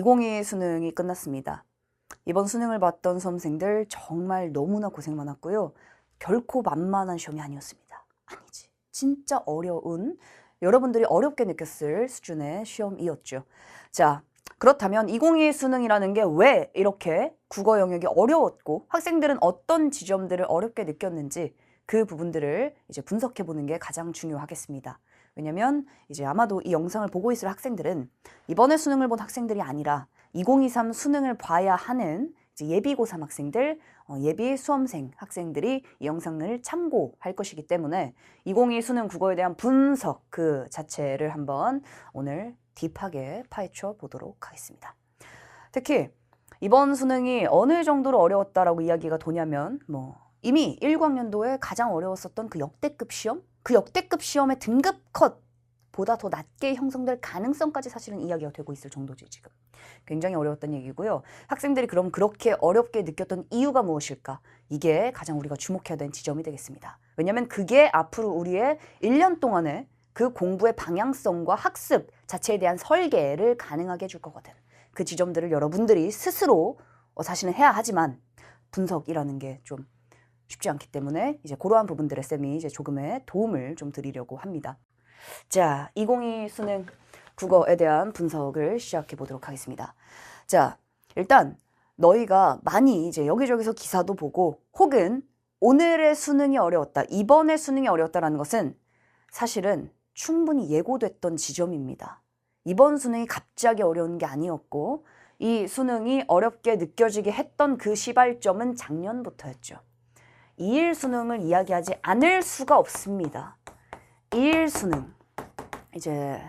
2022 수능이 끝났습니다. 이번 수능을 봤던 수험생들 정말 너무나 고생 많았고요. 결코 만만한 시험이 아니었습니다. 아니지. 진짜 어려운, 여러분들이 어렵게 느꼈을 수준의 시험이었죠. 자, 그렇다면 2022 수능이라는 게 왜 이렇게 국어 영역이 어려웠고 학생들은 어떤 지점들을 어렵게 느꼈는지 그 부분들을 이제 분석해 보는 게 가장 중요하겠습니다. 왜냐면 이제 아마도 이 영상을 보고 있을 학생들은 이번에 수능을 본 학생들이 아니라 2023 수능을 봐야 하는 이제 예비 고3 학생들, 예비 수험생 학생들이 이 영상을 참고할 것이기 때문에 2022 수능 국어에 대한 분석 그 자체를 한번 오늘 딥하게 파헤쳐 보도록 하겠습니다. 특히 이번 수능이 어느 정도로 어려웠다라고 이야기가 도냐면 이미 19학년도에 가장 어려웠었던 그 역대급 시험, 그 역대급 시험의 등급 컷보다 더 낮게 형성될 가능성까지 사실은 이야기가 되고 있을 정도지 지금. 굉장히 어려웠던 얘기고요. 학생들이 그럼 그렇게 어렵게 느꼈던 이유가 무엇일까? 이게 가장 우리가 주목해야 되는 지점이 되겠습니다. 왜냐하면 그게 앞으로 우리의 1년 동안의 그 공부의 방향성과 학습 자체에 대한 설계를 가능하게 해줄 거거든. 그 지점들을 여러분들이 스스로 사실은 해야 하지만 분석이라는 게 좀 쉽지 않기 때문에 이제 그러한 부분들에 쌤이 이제 조금의 도움을 좀 드리려고 합니다. 자, 2022 수능 국어에 대한 분석을 시작해 보도록 하겠습니다. 자, 일단 너희가 많이 이제 여기저기서 기사도 보고 혹은 오늘의 수능이 어려웠다, 이번의 수능이 어려웠다라는 것은 사실은 충분히 예고됐던 지점입니다. 이번 수능이 갑자기 어려운 게 아니었고 이 수능이 어렵게 느껴지게 했던 그 시발점은 작년부터였죠. 2일 수능을 이야기하지 않을 수가 없습니다. 2일 수능 이제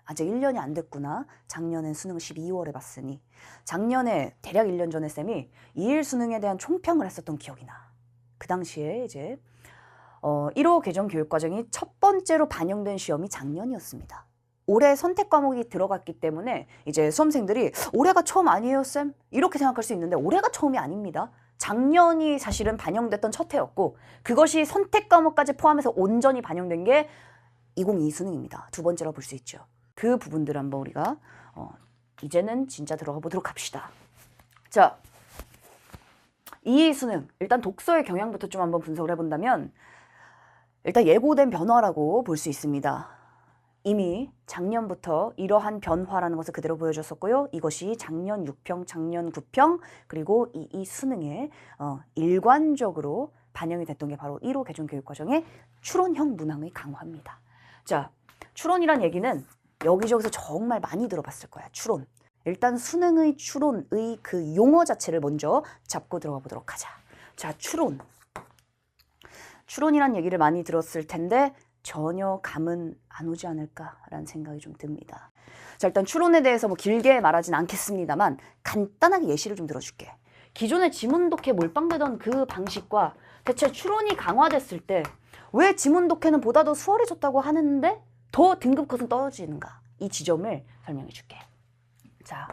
아직 1년이 안 됐구나. 작년엔 수능을 12월에 봤으니 작년에 대략 1년 전에 쌤이 2일 수능에 대한 총평을 했었던 기억이 나. 그 당시에 이제 1호 개정 교육과정이 첫 번째로 반영된 시험이 작년이었습니다. 올해 선택 과목이 들어갔기 때문에 이제 수험생들이 올해가 처음 아니에요 쌤? 이렇게 생각할 수 있는데 올해가 처음이 아닙니다. 작년이 사실은 반영됐던 첫 해였고 그것이 선택 과목까지 포함해서 온전히 반영된 게 2022 수능입니다. 두 번째로 볼 수 있죠. 그 부분들을 한번 우리가 이제는 진짜 들어가 보도록 합시다. 자, 이 수능 일단 독서의 경향부터 좀 한번 분석을 해본다면 일단 예고된 변화라고 볼 수 있습니다. 이미 작년부터 이러한 변화라는 것을 그대로 보여줬었고요. 이것이 작년 6평, 작년 9평, 그리고 이 수능에 일관적으로 반영이 됐던 게 바로 1호 개정 교육과정의 추론형 문항의 강화입니다. 자, 추론이란 얘기는 여기저기서 정말 많이 들어봤을 거야. 추론. 일단 수능의 추론의 그 용어 자체를 먼저 잡고 들어가 보도록 하자. 자, 추론. 추론이란 얘기를 많이 들었을 텐데 전혀 감은 안 오지 않을까라는 생각이 좀 듭니다. 자, 일단 추론에 대해서 길게 말하진 않겠습니다만 간단하게 예시를 좀 들어줄게. 기존의 지문 독해 몰빵되던 그 방식과 대체 추론이 강화됐을 때 왜 지문 독해는 보다 더 수월해졌다고 하는데 더 등급 컷은 떨어지는가? 이 지점을 설명해 줄게. 자,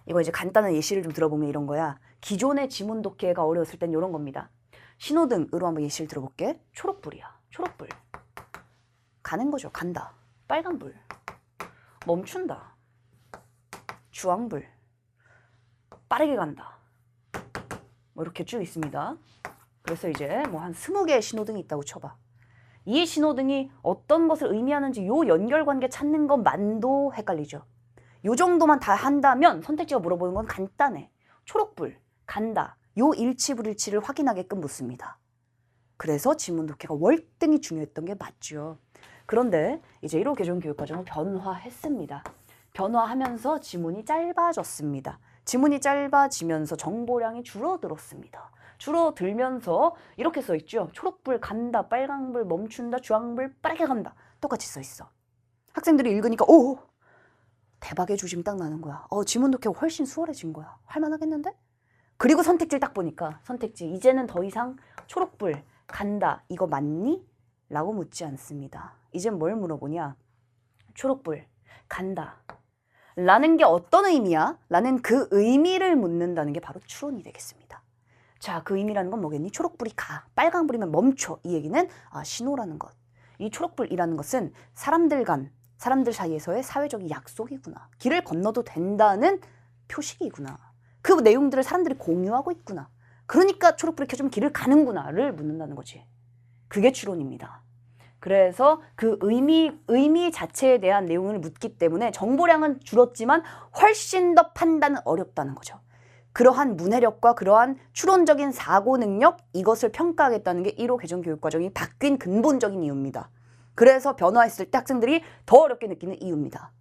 이거 이제 간단한 예시를 좀 들어보면 이런 거야. 기존의 지문 독해가 어려웠을 땐 이런 겁니다. 신호등으로 한번 예시를 들어볼게. 초록불이야. 초록불. 가는 거죠. 간다. 빨간불. 멈춘다. 주황불. 빠르게 간다. 이렇게 쭉 있습니다. 그래서 이제 한 20개의 신호등이 있다고 쳐봐. 이 신호등이 어떤 것을 의미하는지 요 연결관계 찾는 것만도 헷갈리죠. 요 정도만 다 한다면 선택지가 물어보는 건 간단해. 초록불, 간다. 요 일치 불일치를 확인하게끔 묻습니다. 그래서 지문 독해가 월등히 중요했던 게 맞죠. 그런데 이제 1호 개정 교육과정은 변화했습니다. 변화하면서 지문이 짧아졌습니다. 지문이 짧아지면서 정보량이 줄어들었습니다. 줄어들면서 이렇게 써 있죠. 초록불 간다, 빨간불 멈춘다, 주황불 빠르게 간다. 똑같이 써 있어. 학생들이 읽으니까 오! 대박의 주심 딱 나는 거야. 지문 독해가 훨씬 수월해진 거야. 할만하겠는데? 그리고 선택지를 딱 보니까 선택지 이제는 더 이상 초록불 간다 이거 맞니? 라고 묻지 않습니다. 이젠 뭘 물어보냐? 초록불 간다 라는 게 어떤 의미야? 라는 그 의미를 묻는다는 게 바로 추론이 되겠습니다. 자, 그 의미라는 건 뭐겠니? 초록불이 가, 빨간불이면 멈춰. 이 얘기는 신호라는 것. 이 초록불이라는 것은 사람들 사이에서의 사회적인 약속이구나. 길을 건너도 된다는 표식이구나. 그 내용들을 사람들이 공유하고 있구나. 그러니까 초록불이 켜지면 길을 가는구나를 묻는다는 거지. 그게 추론입니다. 그래서 그 의미 자체에 대한 내용을 묻기 때문에 정보량은 줄었지만 훨씬 더 판단은 어렵다는 거죠. 그러한 문해력과 그러한 추론적인 사고 능력, 이것을 평가하겠다는 게 1호 개정 교육과정이 바뀐 근본적인 이유입니다. 그래서 변화했을 때 학생들이 더 어렵게 느끼는 이유입니다.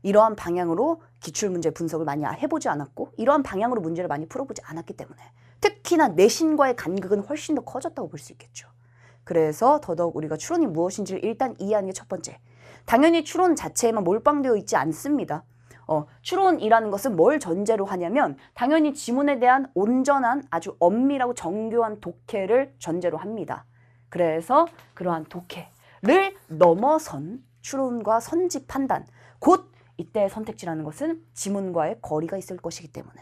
이러한 방향으로 기출문제 분석을 많이 해보지 않았고 이러한 방향으로 문제를 많이 풀어보지 않았기 때문에 특히나 내신과의 간극은 훨씬 더 커졌다고 볼 수 있겠죠. 그래서 더더욱 우리가 추론이 무엇인지를 일단 이해하는 게 첫 번째. 당연히 추론 자체에만 몰빵되어 있지 않습니다. 추론이라는 것은 뭘 전제로 하냐면 당연히 지문에 대한 온전한 아주 엄밀하고 정교한 독해를 전제로 합니다. 그래서 그러한 독해를 넘어선 추론과 선지 판단, 곧 이때 선택지라는 것은 지문과의 거리가 있을 것이기 때문에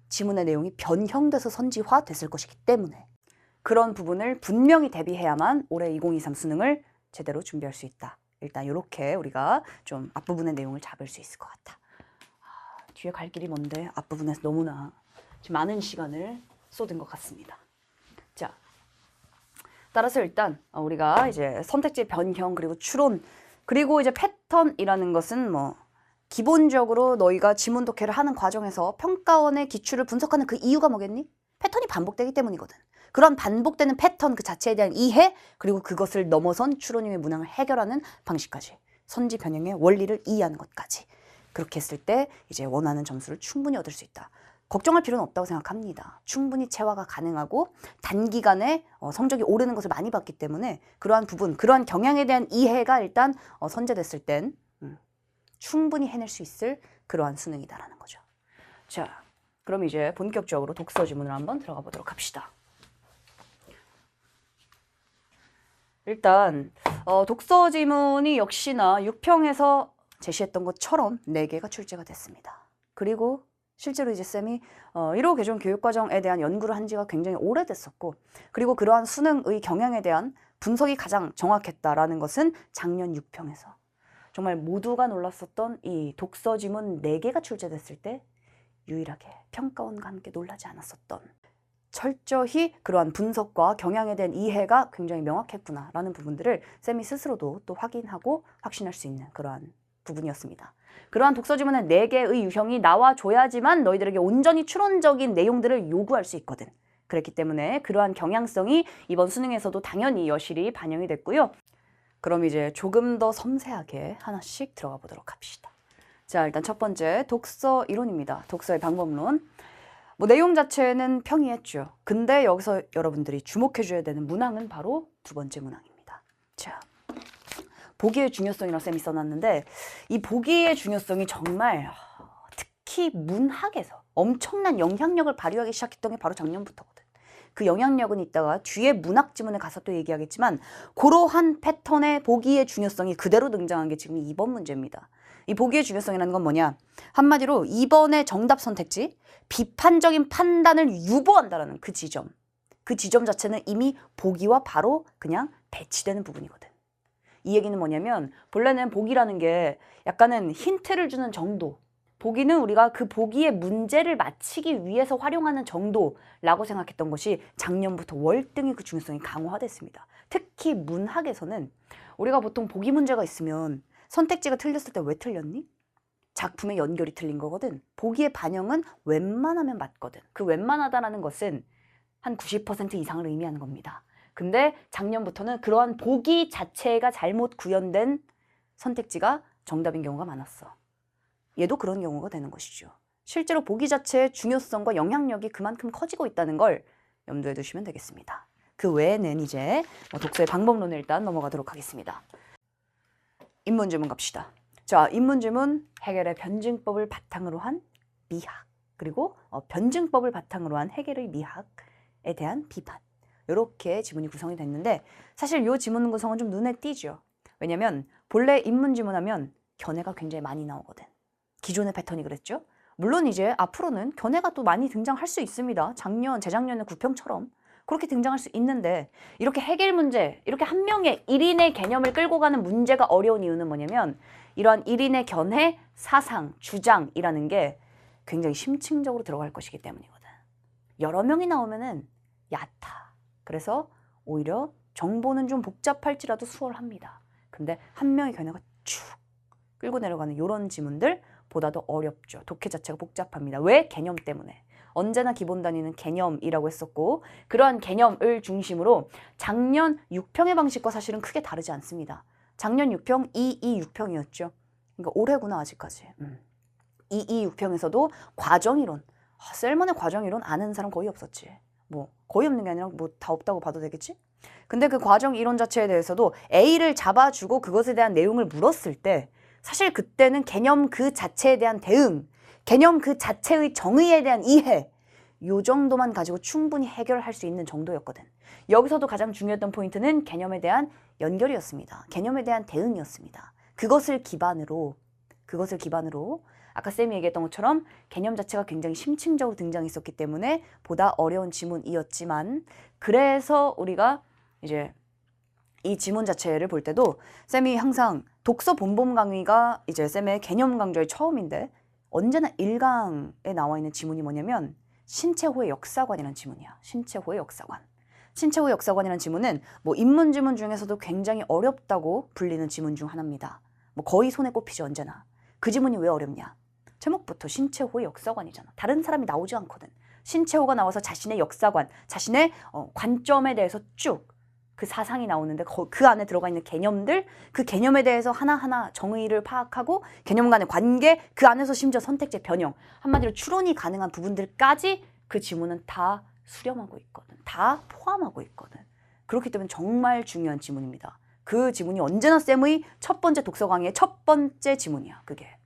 지문의 내용이 변형돼서 선지화됐을 것이기 때문에 그런 부분을 분명히 대비해야만 올해 2023 수능을 제대로 준비할 수 있다. 일단 이렇게 우리가 좀 앞부분의 내용을 잡을 수 있을 것 같아. 뒤에 갈 길이 먼데 앞부분에서 너무나 좀 많은 시간을 쏟은 것 같습니다. 자, 따라서 일단 우리가 이제 선택지 변형 그리고 추론 그리고 이제 패턴이라는 것은 뭐 기본적으로 너희가 지문 독해를 하는 과정에서 평가원의 기출을 분석하는 그 이유가 뭐겠니? 패턴이 반복되기 때문이거든. 그런 반복되는 패턴 그 자체에 대한 이해 그리고 그것을 넘어선 추론형의 문항을 해결하는 방식까지 선지 변형의 원리를 이해하는 것까지 그렇게 했을 때 이제 원하는 점수를 충분히 얻을 수 있다. 걱정할 필요는 없다고 생각합니다. 충분히 체화가 가능하고 단기간에 성적이 오르는 것을 많이 봤기 때문에 그러한 부분, 그러한 경향에 대한 이해가 일단 선제됐을 땐 충분히 해낼 수 있을 그러한 수능이다라는 거죠. 자, 그럼 이제 본격적으로 독서 지문을 한번 들어가 보도록 합시다. 일단 독서 지문이 역시나 6평에서 제시했던 것처럼 4개가 출제가 됐습니다. 그리고 실제로 이제 쌤이 1호 개정 교육과정에 대한 연구를 한 지가 굉장히 오래됐었고 그리고 그러한 수능의 경향에 대한 분석이 가장 정확했다라는 것은 작년 6평에서 정말 모두가 놀랐었던 이 독서 지문 4개가 출제됐을 때 유일하게 평가원과 함께 놀라지 않았었던 철저히 그러한 분석과 경향에 대한 이해가 굉장히 명확했구나라는 부분들을 쌤이 스스로도 또 확인하고 확신할 수 있는 그러한 부분이었습니다. 그러한 독서 지문의 4개의 유형이 나와줘야지만 너희들에게 온전히 추론적인 내용들을 요구할 수 있거든. 그렇기 때문에 그러한 경향성이 이번 수능에서도 당연히 여실히 반영이 됐고요. 그럼 이제 조금 더 섬세하게 하나씩 들어가 보도록 합시다. 자, 일단 첫 번째 독서 이론입니다. 독서의 방법론. 뭐 내용 자체는 평이했죠. 근데 여기서 여러분들이 주목해줘야 되는 문항은 바로 두 번째 문항입니다. 자, 보기의 중요성이라고 쌤이 써놨는데 이 보기의 중요성이 정말 특히 문학에서 엄청난 영향력을 발휘하기 시작했던 게 바로 작년부터거든. 그 영향력은 이따가 뒤에 문학 지문에 가서 또 얘기하겠지만 그러한 패턴의 보기의 중요성이 그대로 등장한 게 지금 2번 문제입니다. 이 보기의 중요성이라는 건 뭐냐? 한마디로 2번의 정답 선택지, 비판적인 판단을 유보한다라는 그 지점. 그 지점 자체는 이미 보기와 바로 그냥 배치되는 부분이거든. 이 얘기는 뭐냐면 본래는 보기라는 게 약간은 힌트를 주는 정도. 보기는 우리가 그 보기의 문제를 맞히기 위해서 활용하는 정도라고 생각했던 것이 작년부터 월등히 그 중요성이 강화됐습니다. 특히 문학에서는 우리가 보통 보기 문제가 있으면 선택지가 틀렸을 때 왜 틀렸니? 작품의 연결이 틀린 거거든. 보기의 반영은 웬만하면 맞거든. 그 웬만하다라는 것은 한 90% 이상을 의미하는 겁니다. 근데 작년부터는 그러한 보기 자체가 잘못 구현된 선택지가 정답인 경우가 많았어. 얘도 그런 경우가 되는 것이죠. 실제로 보기 자체의 중요성과 영향력이 그만큼 커지고 있다는 걸 염두에 두시면 되겠습니다. 그 외에는 이제 독서의 방법론을 일단 넘어가도록 하겠습니다. 인문지문 갑시다. 자, 인문지문 해겔의 변증법을 바탕으로 한 미학 그리고 변증법을 바탕으로 한 해겔의 미학에 대한 비판 이렇게 지문이 구성이 됐는데 사실 이 지문 구성은 좀 눈에 띄죠. 왜냐면 본래 인문지문 하면 견해가 굉장히 많이 나오거든. 기존의 패턴이 그랬죠. 물론 이제 앞으로는 견해가 또 많이 등장할 수 있습니다. 작년, 재작년의 구평처럼 그렇게 등장할 수 있는데 이렇게 해겔 문제, 이렇게 한 명의 1인의 개념을 끌고 가는 문제가 어려운 이유는 뭐냐면 이러한 1인의 견해, 사상, 주장이라는 게 굉장히 심층적으로 들어갈 것이기 때문이거든. 여러 명이 나오면은 얕아. 그래서 오히려 정보는 좀 복잡할지라도 수월합니다. 근데 한 명의 견해가 쭉 끌고 내려가는 이런 지문들 보다도 어렵죠. 독해 자체가 복잡합니다. 왜? 개념 때문에. 언제나 기본 단위는 개념이라고 했었고 그러한 개념을 중심으로 작년 6평의 방식과 사실은 크게 다르지 않습니다. 작년 6평 226평이었죠. 그러니까 올해구나 아직까지. 226평에서도 과정이론. 셀먼의 과정이론 아는 사람 거의 없었지. 뭐 거의 없는 게 아니라 뭐 다 없다고 봐도 되겠지? 근데 그 과정 이론 자체에 대해서도 A를 잡아주고 그것에 대한 내용을 물었을 때 사실 그때는 개념 그 자체에 대한 대응, 개념 그 자체의 정의에 대한 이해 요 정도만 가지고 충분히 해결할 수 있는 정도였거든. 여기서도 가장 중요했던 포인트는 개념에 대한 연결이었습니다. 개념에 대한 대응이었습니다. 그것을 기반으로 아까 쌤이 얘기했던 것처럼 개념 자체가 굉장히 심층적으로 등장했었기 때문에 보다 어려운 지문이었지만 그래서 우리가 이제 이 지문 자체를 볼 때도 쌤이 항상 독서 본범 강의가 이제 쌤의 개념 강좌의 처음인데 언제나 1강에 나와 있는 지문이 뭐냐면 신체호의 역사관이라는 지문이야. 신체호의 역사관. 신체호의 역사관이라는 지문은 뭐 인문 지문 중에서도 굉장히 어렵다고 불리는 지문 중 하나입니다. 뭐 거의 손에 꼽히죠 언제나. 그 지문이 왜 어렵냐? 제목부터 신체호의 역사관이잖아. 다른 사람이 나오지 않거든. 신체호가 나와서 자신의 역사관, 자신의 관점에 대해서 쭉 그 사상이 나오는데 그 안에 들어가 있는 개념들, 그 개념에 대해서 하나하나 정의를 파악하고 개념 간의 관계, 그 안에서 심지어 선택제 변형, 한마디로 추론이 가능한 부분들까지 그 지문은 다 수렴하고 있거든. 다 포함하고 있거든. 그렇기 때문에 정말 중요한 지문입니다. 그 지문이 언제나 쌤의 첫 번째 독서 강의의 첫 번째 지문이야. 그게.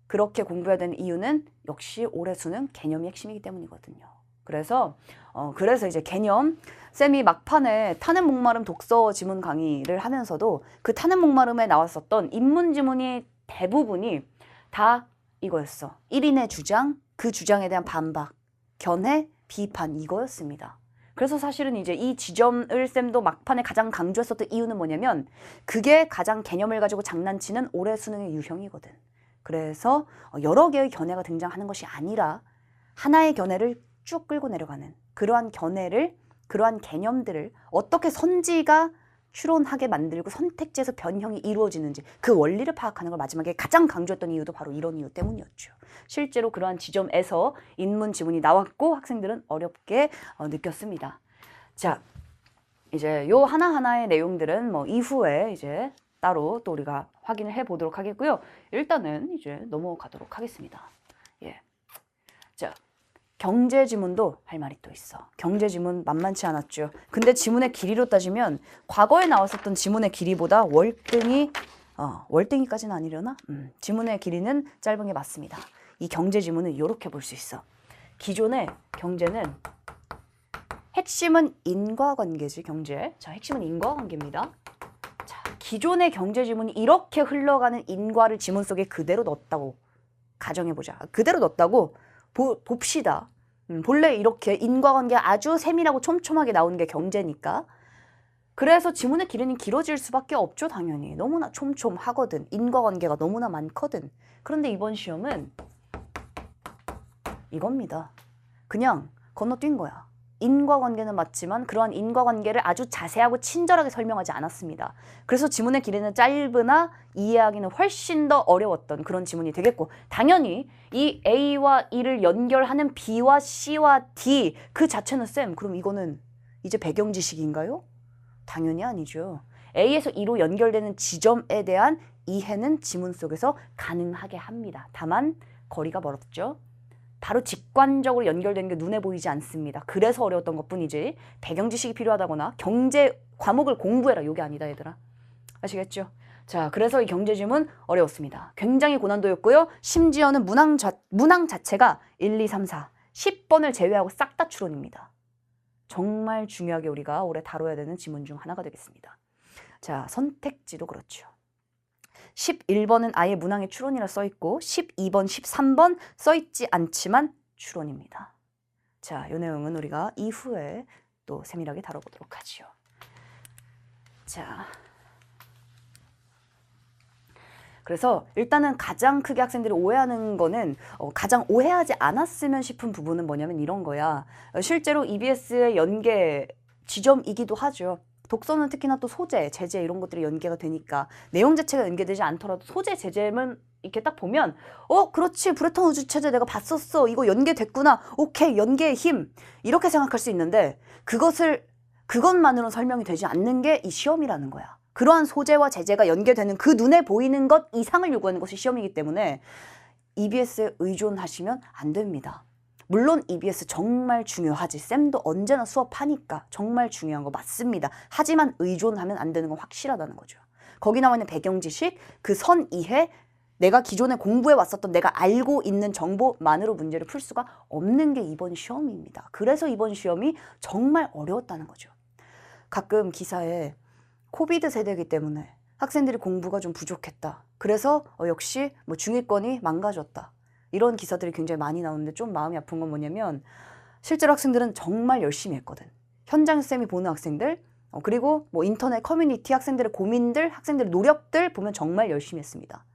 그렇게 공부해야 되는 이유는 역시 올해 수능 개념이 핵심이기 때문이거든요. 그래서 이제 개념, 쌤이 막판에 타는 목마름 독서 지문 강의를 하면서도 그 타는 목마름에 나왔었던 인문 지문이 대부분이 다 이거였어. 1인의 주장, 그 주장에 대한 반박, 견해, 비판 이거였습니다. 그래서 사실은 이제 이 지점을 쌤도 막판에 가장 강조했었던 이유는 뭐냐면 그게 가장 개념을 가지고 장난치는 올해 수능의 유형이거든. 그래서 여러 개의 견해가 등장하는 것이 아니라 하나의 견해를 쭉 끌고 내려가는 그러한 견해를, 그러한 개념들을 어떻게 선지가 추론하게 만들고 선택지에서 변형이 이루어지는지 그 원리를 파악하는 걸 마지막에 가장 강조했던 이유도 바로 이런 이유 때문이었죠. 실제로 그러한 지점에서 인문 지문이 나왔고 학생들은 어렵게 느꼈습니다. 자, 이제 요 하나하나의 내용들은 뭐 이후에 이제 따로 또 우리가 확인을 해 보도록 하겠고요. 일단은 이제 넘어가도록 하겠습니다. 예. 자, 경제 지문도 할 말이 또 있어. 경제 지문 만만치 않았죠. 근데 지문의 길이로 따지면 과거에 나왔었던 지문의 길이보다 월등히까지는 아니려나? 지문의 길이는 짧은 게 맞습니다. 이 경제 지문은 이렇게 볼 수 있어. 기존의 경제는 핵심은 인과관계지, 경제. 자, 핵심은 인과관계입니다. 자, 기존의 경제 지문이 이렇게 흘러가는 인과를 지문 속에 그대로 넣었다고 가정해보자. 그대로 넣었다고 봅시다. 본래 이렇게 인과관계 아주 세밀하고 촘촘하게 나오는 게 경제니까. 그래서 지문의 길이는 길어질 수밖에 없죠, 당연히. 너무나 촘촘하거든. 인과관계가 너무나 많거든. 그런데 이번 시험은 이겁니다. 그냥 건너뛴 거야. 인과관계는 맞지만 그러한 인과관계를 아주 자세하고 친절하게 설명하지 않았습니다. 그래서 지문의 길이는 짧으나 이해하기는 훨씬 더 어려웠던 그런 지문이 되겠고 당연히 이 A와 E를 연결하는 B와 C와 D 그 자체는 쌤 그럼 이거는 이제 배경 지식인가요? 당연히 아니죠. A에서 E로 연결되는 지점에 대한 이해는 지문 속에서 가능하게 합니다. 다만 거리가 멀었죠. 바로 직관적으로 연결되는 게 눈에 보이지 않습니다. 그래서 어려웠던 것뿐이지 배경 지식이 필요하다거나 경제 과목을 공부해라 이게 아니다 얘들아. 아시겠죠? 자, 그래서 이 경제 지문 어려웠습니다. 굉장히 고난도였고요. 심지어는 문항 자체가 1, 2, 3, 4, 10번을 제외하고 싹 다 추론입니다. 정말 중요하게 우리가 올해 다뤄야 되는 지문 중 하나가 되겠습니다. 자, 선택지도 그렇죠. 11번은 아예 문항에 추론이라 써있고 12번, 13번 써있지 않지만 추론입니다. 자, 이 내용은 우리가 이후에 또 세밀하게 다뤄보도록 하지요. 자, 그래서 일단은 가장 크게 학생들이 오해하는 거는 가장 오해하지 않았으면 싶은 부분은 뭐냐면 이런 거야. 실제로 EBS의 연계 지점이기도 하죠. 독서는 특히나 또 소재, 제재 이런 것들이 연계가 되니까 내용 자체가 연계되지 않더라도 소재, 제재만 이렇게 딱 보면 그렇지 브레턴 우주 체제 내가 봤었어 이거 연계됐구나 오케이 연계의 힘 이렇게 생각할 수 있는데 그것만으로는 설명이 되지 않는 게 이 시험이라는 거야. 그러한 소재와 제재가 연계되는 그 눈에 보이는 것 이상을 요구하는 것이 시험이기 때문에 EBS에 의존하시면 안 됩니다. 물론 EBS 정말 중요하지. 쌤도 언제나 수업하니까 정말 중요한 거 맞습니다. 하지만 의존하면 안 되는 건 확실하다는 거죠. 거기 나와 있는 배경 지식, 그 선 이해, 내가 기존에 공부해 왔었던 내가 알고 있는 정보만으로 문제를 풀 수가 없는 게 이번 시험입니다. 그래서 이번 시험이 정말 어려웠다는 거죠. 가끔 기사에 코비드 세대이기 때문에 학생들이 공부가 좀 부족했다. 그래서 역시 뭐 중위권이 망가졌다. 이런 기사들이 굉장히 많이 나오는데 좀 마음이 아픈 건 뭐냐면 실제로 학생들은 정말 열심히 했거든. 현장 쌤이 보는 학생들 그리고 뭐 인터넷 커뮤니티 학생들의 고민들, 학생들의 노력들 보면 정말 열심히 했습니다.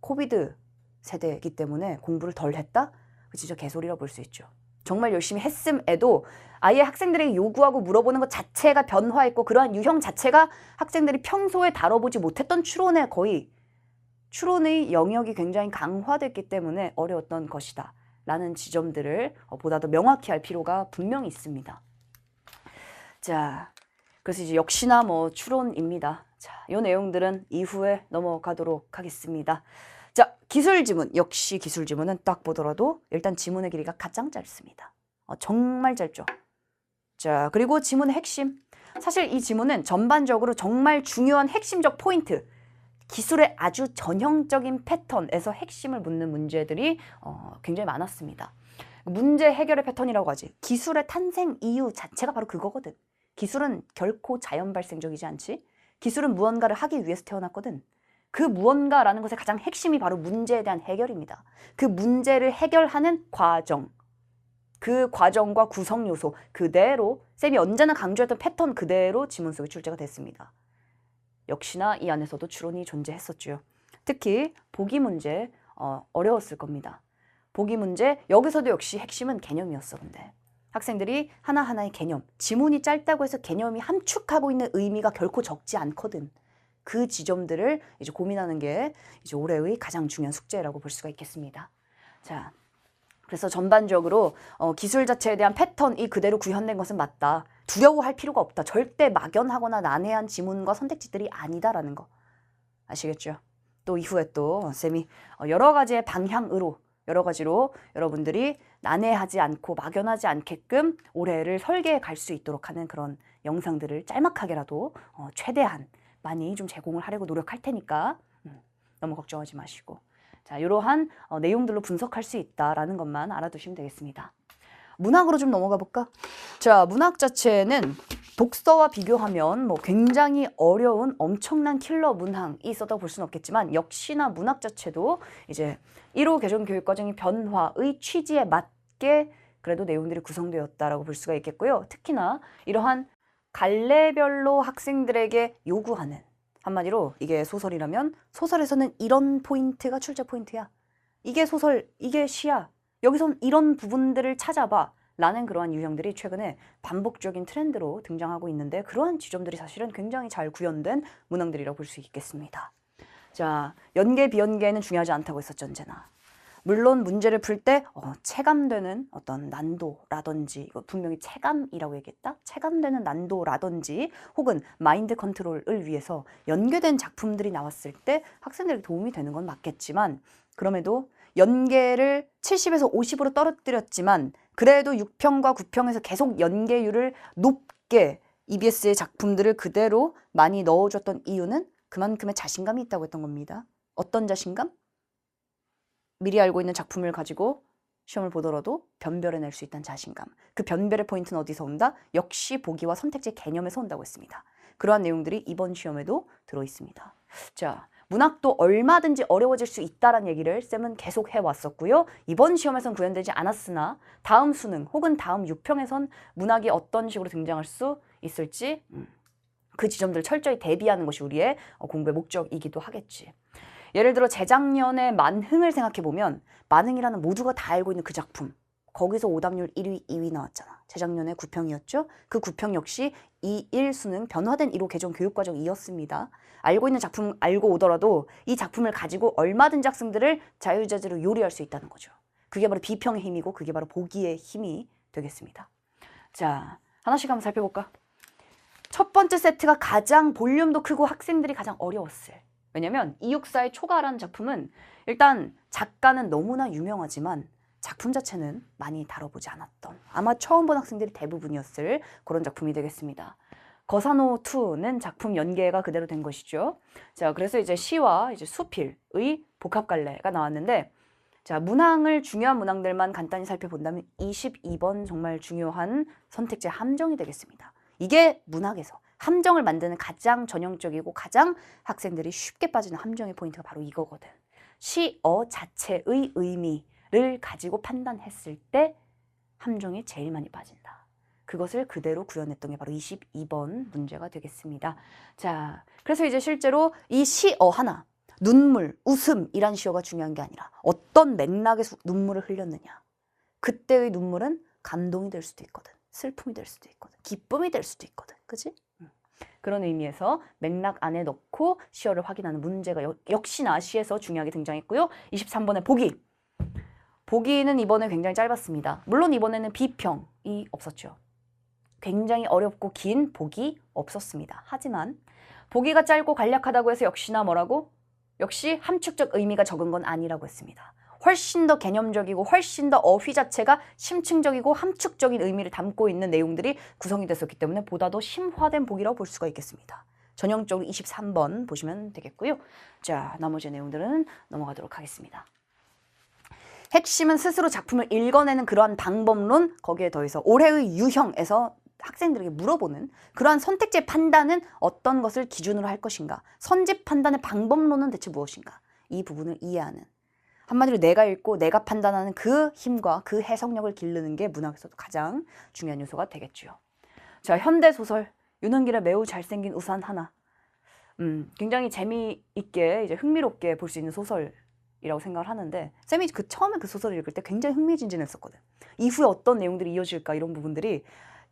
코비드 세대이기 때문에 공부를 덜 했다? 진짜 개소리라 볼 수 있죠. 정말 열심히 했음에도 아예 학생들에게 요구하고 물어보는 것 자체가 변화했고 그러한 유형 자체가 학생들이 평소에 다뤄보지 못했던 추론의 영역이 굉장히 강화됐기 때문에 어려웠던 것이다 라는 지점들을 보다 더 명확히 할 필요가 분명히 있습니다. 자, 그래서 이제 역시나 뭐 추론입니다. 자, 이 내용들은 이후에 넘어가도록 하겠습니다. 자, 기술 지문. 역시 기술 지문은 딱 보더라도 일단 지문의 길이가 가장 짧습니다. 정말 짧죠. 자, 그리고 지문의 핵심. 사실 이 지문은 전반적으로 정말 중요한 핵심적 포인트, 기술의 아주 전형적인 패턴에서 핵심을 묻는 문제들이 굉장히 많았습니다. 문제 해결의 패턴이라고 하지. 기술의 탄생 이유 자체가 바로 그거거든. 기술은 결코 자연 발생적이지 않지. 기술은 무언가를 하기 위해서 태어났거든. 그 무언가라는 것의 가장 핵심이 바로 문제에 대한 해결입니다. 그 문제를 해결하는 과정, 그 과정과 구성 요소 그대로 쌤이 언제나 강조했던 패턴 그대로 지문 속에 출제가 됐습니다. 역시나 이 안에서도 추론이 존재했었죠. 특히 보기 문제 어려웠을 겁니다. 보기 문제 여기서도 역시 핵심은 개념이었어. 근데 학생들이 하나하나의 개념, 지문이 짧다고 해서 개념이 함축하고 있는 의미가 결코 적지 않거든. 그 지점들을 이제 고민하는 게 이제 올해의 가장 중요한 숙제라고 볼 수가 있겠습니다. 자, 그래서 전반적으로 기술 자체에 대한 패턴이 그대로 구현된 것은 맞다. 두려워할 필요가 없다. 절대 막연하거나 난해한 지문과 선택지들이 아니다라는 거 아시겠죠? 또 이후에 또 쌤이 여러 가지의 방향으로 여러 가지로 여러분들이 난해하지 않고 막연하지 않게끔 올해를 설계해 갈 수 있도록 하는 그런 영상들을 짤막하게라도 최대한 많이 좀 제공을 하려고 노력할 테니까 너무 걱정하지 마시고 자, 이러한 내용들로 분석할 수 있다라는 것만 알아두시면 되겠습니다. 문학으로 좀 넘어가 볼까? 자, 문학 자체는 독서와 비교하면 뭐 굉장히 어려운 엄청난 킬러 문항이 있었다고 볼 수는 없겠지만 역시나 문학 자체도 이제 1호 개정 교육과정의 변화의 취지에 맞게 그래도 내용들이 구성되었다라고 볼 수가 있겠고요. 특히나 이러한 갈래별로 학생들에게 요구하는 한마디로 이게 소설이라면 소설에서는 이런 포인트가 출제 포인트야. 이게 소설, 이게 시야. 여기선 이런 부분들을 찾아봐. 라는 그러한 유형들이 최근에 반복적인 트렌드로 등장하고 있는데 그러한 지점들이 사실은 굉장히 잘 구현된 문항들이라고 볼 수 있겠습니다. 자, 연계 비연계는 중요하지 않다고 했었죠, 언제나. 물론 문제를 풀 때 체감되는 어떤 난도라든지 이거 분명히 체감이라고 얘기했다? 체감되는 난도라든지 혹은 마인드 컨트롤을 위해서 연계된 작품들이 나왔을 때 학생들에게 도움이 되는 건 맞겠지만 그럼에도 연계를 70에서 50으로 떨어뜨렸지만 그래도 6평과 9평에서 계속 연계율을 높게 EBS의 작품들을 그대로 많이 넣어줬던 이유는 그만큼의 자신감이 있다고 했던 겁니다. 어떤 자신감? 미리 알고 있는 작품을 가지고 시험을 보더라도 변별해낼 수 있다는 자신감. 그 변별의 포인트는 어디서 온다? 역시 보기와 선택지 개념에서 온다고 했습니다. 그러한 내용들이 이번 시험에도 들어있습니다. 자, 문학도 얼마든지 어려워질 수 있다는 얘기를 쌤은 계속 해왔었고요. 이번 시험에선 구현되지 않았으나 다음 수능 혹은 다음 유평에선 문학이 어떤 식으로 등장할 수 있을지 그 지점들을 철저히 대비하는 것이 우리의 공부의 목적이기도 하겠지. 예를 들어 재작년의 만흥을 생각해보면 만흥이라는 모두가 다 알고 있는 그 작품, 거기서 오답률 1위, 2위 나왔잖아. 재작년에 9평이었죠. 그 9평 역시 2.1 수능 변화된 1호 개정 교육과정이었습니다. 알고 있는 작품 알고 오더라도 이 작품을 가지고 얼마든지 학생들을 자유자재로 요리할 수 있다는 거죠. 그게 바로 비평의 힘이고 그게 바로 보기의 힘이 되겠습니다. 자, 하나씩 한번 살펴볼까? 첫 번째 세트가 가장 볼륨도 크고 학생들이 가장 어려웠을. 왜냐면 264의 초가라는 작품은 일단 작가는 너무나 유명하지만 작품 자체는 많이 다뤄보지 않았던, 아마 처음 본 학생들이 대부분이었을 그런 작품이 되겠습니다. 거사노2는 작품 연계가 그대로 된 것이죠. 자, 그래서 이제 시와 이제 수필의 복합갈래가 나왔는데, 자, 문항을 중요한 문항들만 간단히 살펴본다면 22번 정말 중요한 선택지 함정이 되겠습니다. 이게 문학에서 함정을 만드는 가장 전형적이고 가장 학생들이 쉽게 빠지는 함정의 포인트가 바로 이거거든. 시어 자체의 의미를 가지고 판단했을 때 함정이 제일 많이 빠진다. 그것을 그대로 구현했던 게 바로 22번 문제가 되겠습니다. 자, 그래서 이제 실제로 이 시어 하나, 눈물, 웃음이란 시어가 중요한 게 아니라 어떤 맥락에서 눈물을 흘렸느냐. 그때의 눈물은 감동이 될 수도 있거든. 슬픔이 될 수도 있거든. 기쁨이 될 수도 있거든. 그치? 그런 의미에서 맥락 안에 넣고 시어를 확인하는 문제가 역시나 시에서 중요하게 등장했고요. 23번의 보기. 보기는 이번에 굉장히 짧았습니다. 물론 이번에는 비평이 없었죠. 굉장히 어렵고 긴 보기 없었습니다. 하지만 보기가 짧고 간략하다고 해서 역시나 뭐라고? 역시 함축적 의미가 적은 건 아니라고 했습니다. 훨씬 더 개념적이고 훨씬 더 어휘 자체가 심층적이고 함축적인 의미를 담고 있는 내용들이 구성이 됐었기 때문에 보다 더 심화된 보기라고 볼 수가 있겠습니다. 전형적으로 23번 보시면 되겠고요. 자, 나머지 내용들은 넘어가도록 하겠습니다. 핵심은 스스로 작품을 읽어내는 그러한 방법론, 거기에 더해서 올해의 유형에서 학생들에게 물어보는 그러한 선택지의 판단은 어떤 것을 기준으로 할 것인가, 선지 판단의 방법론은 대체 무엇인가, 이 부분을 이해하는, 한마디로 내가 읽고 내가 판단하는 그 힘과 그 해석력을 기르는 게 문학에서도 가장 중요한 요소가 되겠죠. 자, 현대소설, 윤은길의 매우 잘생긴 우산 하나. 굉장히 재미있게, 이제 흥미롭게 볼 수 있는 소설이라고 생각을 하는데, 쌤이 처음에 그 소설을 읽을 때 굉장히 흥미진진했었거든. 이후에 어떤 내용들이 이어질까 이런 부분들이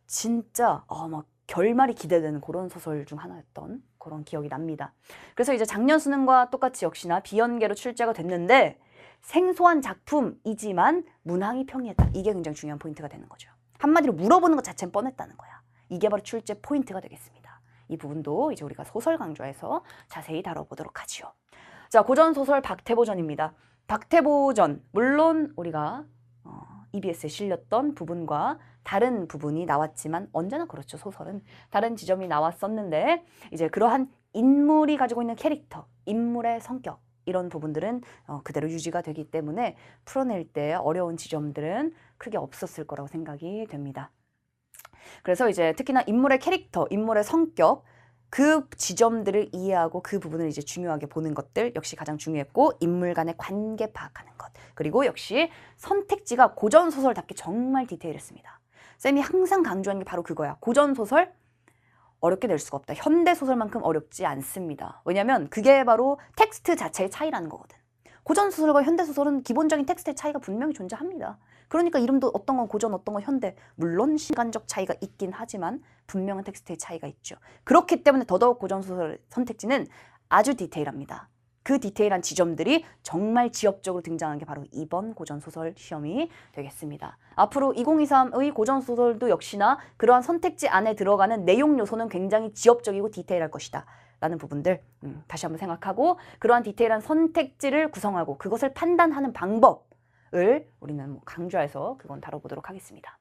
진짜 막 결말이 기대되는 그런 소설 중 하나였던 그런 기억이 납니다. 그래서 이제 작년 수능과 똑같이 역시나 비연계로 출제가 됐는데, 생소한 작품이지만 문항이 평이했다. 이게 굉장히 중요한 포인트가 되는 거죠. 한마디로 물어보는 것 자체는 뻔했다는 거야. 이게 바로 출제 포인트가 되겠습니다. 이 부분도 이제 우리가 소설 강좌에서 자세히 다뤄보도록 하지요. 자, 고전소설 박태보전입니다. 박태보전, 물론 우리가 EBS에 실렸던 부분과 다른 부분이 나왔지만 언제나 그렇죠. 소설은 다른 지점이 나왔었는데, 이제 그러한 인물이 가지고 있는 캐릭터, 인물의 성격, 이런 부분들은 그대로 유지가 되기 때문에 풀어낼 때 어려운 지점들은 크게 없었을 거라고 생각이 됩니다. 그래서 이제 특히나 인물의 캐릭터, 인물의 성격, 그 지점들을 이해하고 그 부분을 이제 중요하게 보는 것들 역시 가장 중요했고, 인물 간의 관계 파악하는 것, 그리고 역시 선택지가 고전소설답게 정말 디테일했습니다. 쌤이 항상 강조하는 게 바로 그거야. 고전소설 어렵게 낼 수가 없다. 현대소설만큼 어렵지 않습니다. 왜냐면 그게 바로 텍스트 자체의 차이라는 거거든. 고전소설과 현대소설은 기본적인 텍스트의 차이가 분명히 존재합니다. 그러니까 이름도 어떤 건 고전, 어떤 건 현대, 물론 시간적 차이가 있긴 하지만 분명한 텍스트의 차이가 있죠. 그렇기 때문에 더더욱 고전소설 선택지는 아주 디테일합니다. 그 디테일한 지점들이 정말 지엽적으로 등장한 게 바로 이번 고전소설 시험이 되겠습니다. 앞으로 2023의 고전소설도 역시나 그러한 선택지 안에 들어가는 내용 요소는 굉장히 지엽적이고 디테일할 것이다 라는 부분들 다시 한번 생각하고, 그러한 디테일한 선택지를 구성하고 그것을 판단하는 방법을 우리는 강좌에서 그건 다뤄보도록 하겠습니다.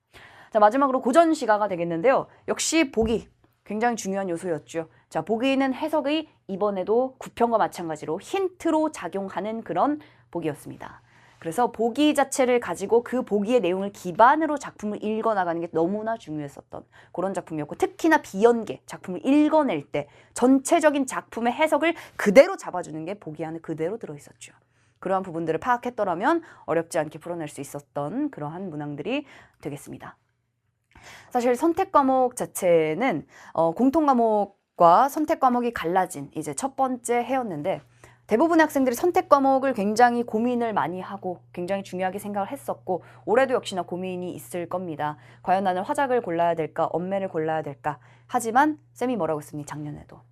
자, 마지막으로 고전시가가 되겠는데요. 역시 보기 굉장히 중요한 요소였죠. 자, 보기는 해석의 이번에도 9편과 마찬가지로 힌트로 작용하는 그런 보기였습니다. 그래서 보기 자체를 가지고 그 보기의 내용을 기반으로 작품을 읽어나가는 게 너무나 중요했었던 그런 작품이었고, 특히나 비연계 작품을 읽어낼 때 전체적인 작품의 해석을 그대로 잡아주는 게 보기 안에 그대로 들어있었죠. 그러한 부분들을 파악했더라면 어렵지 않게 풀어낼 수 있었던 그러한 문항들이 되겠습니다. 사실 선택 과목 자체는 공통 과목과 선택 과목이 갈라진 이제 첫 번째 해였는데, 대부분의 학생들이 선택 과목을 굉장히 고민을 많이 하고 굉장히 중요하게 생각을 했었고 올해도 역시나 고민이 있을 겁니다. 과연 나는 화작을 골라야 될까? 엄매를 골라야 될까? 하지만 쌤이 뭐라고 했습니? 작년에도.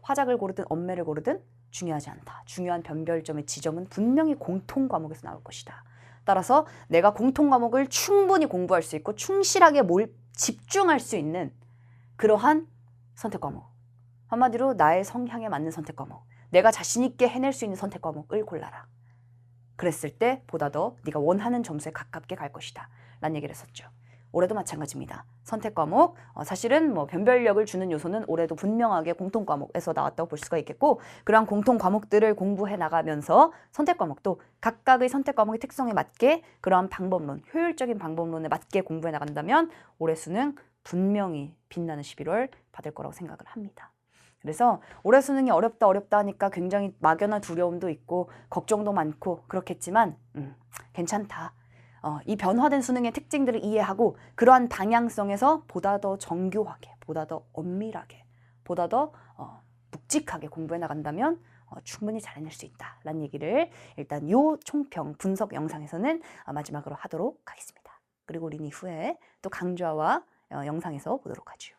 화작을 고르든 엄매를 고르든 중요하지 않다. 중요한 변별점의 지점은 분명히 공통 과목에서 나올 것이다. 따라서 내가 공통 과목을 충분히 공부할 수 있고 충실하게 집중할 수 있는 그러한 선택 과목. 한마디로 나의 성향에 맞는 선택 과목. 내가 자신 있게 해낼 수 있는 선택 과목을 골라라. 그랬을 때 보다 더 네가 원하는 점수에 가깝게 갈 것이다. 라는 얘기를 했었죠. 올해도 마찬가지입니다. 선택 과목, 사실은 뭐 변별력을 주는 요소는 올해도 분명하게 공통 과목에서 나왔다고 볼 수가 있겠고 그러한 공통 과목들을 공부해 나가면서 선택 과목도 각각의 선택 과목의 특성에 맞게 그러한 방법론, 효율적인 방법론에 맞게 공부해 나간다면 올해 수능 분명히 빛나는 11월 받을 거라고 생각을 합니다. 그래서 올해 수능이 어렵다 하니까 굉장히 막연한 두려움도 있고 걱정도 많고 그렇겠지만 괜찮다. 이 변화된 수능의 특징들을 이해하고 그러한 방향성에서 보다 더 정교하게, 보다 더 엄밀하게, 보다 더 묵직하게 공부해 나간다면 충분히 잘 해낼 수 있다라는 얘기를 일단 요 총평 분석 영상에서는 마지막으로 하도록 하겠습니다. 그리고 우리는 이후에 또 강좌와 영상에서 보도록 하죠.